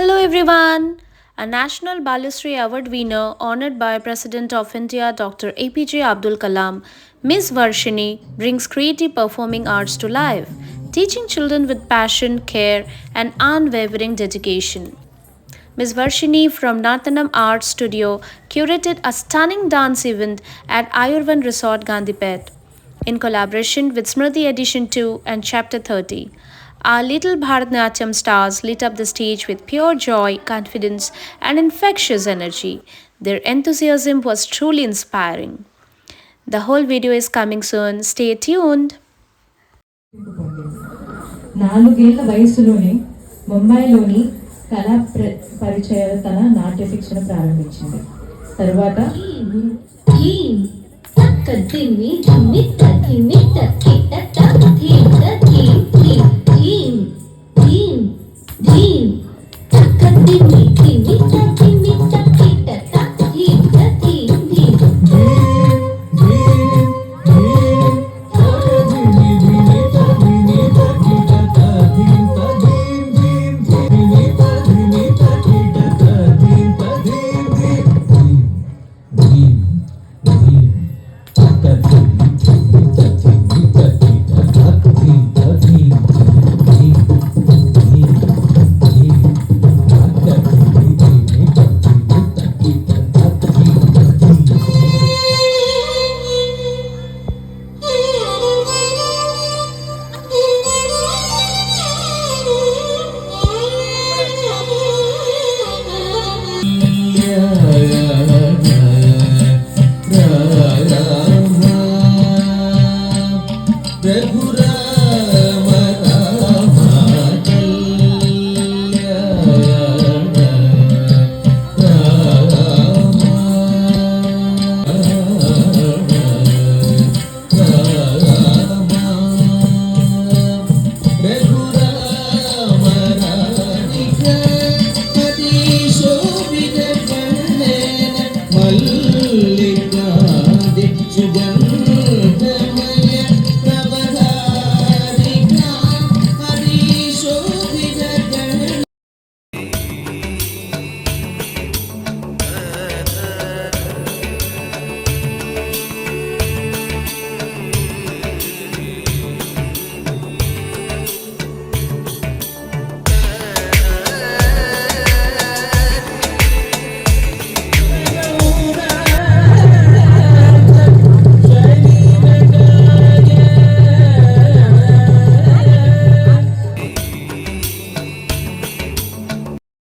Hello everyone. A National Balusri Award winner honored by President of India Dr. APJ Abdul Kalam, Miss Varshini brings creative performing arts to life, teaching children with passion, care, and unwavering dedication. Ms. Varshini from Nartanam Art Studio curated a stunning dance event at Ayurvan Resort Gandhipet in collaboration with Smriti Edition 2 and Chapter 30. Our little Bharatanatyam stars lit up the stage with pure joy, confidence, and infectious energy. Their enthusiasm was truly inspiring. The whole video is coming soon. Stay tuned. నాలుగేళ్ల వయసులోనే ముంబైలోని కళా పరిచయాల తన నాట్య శిక్షణ ప్రారంభించింది. తరువాత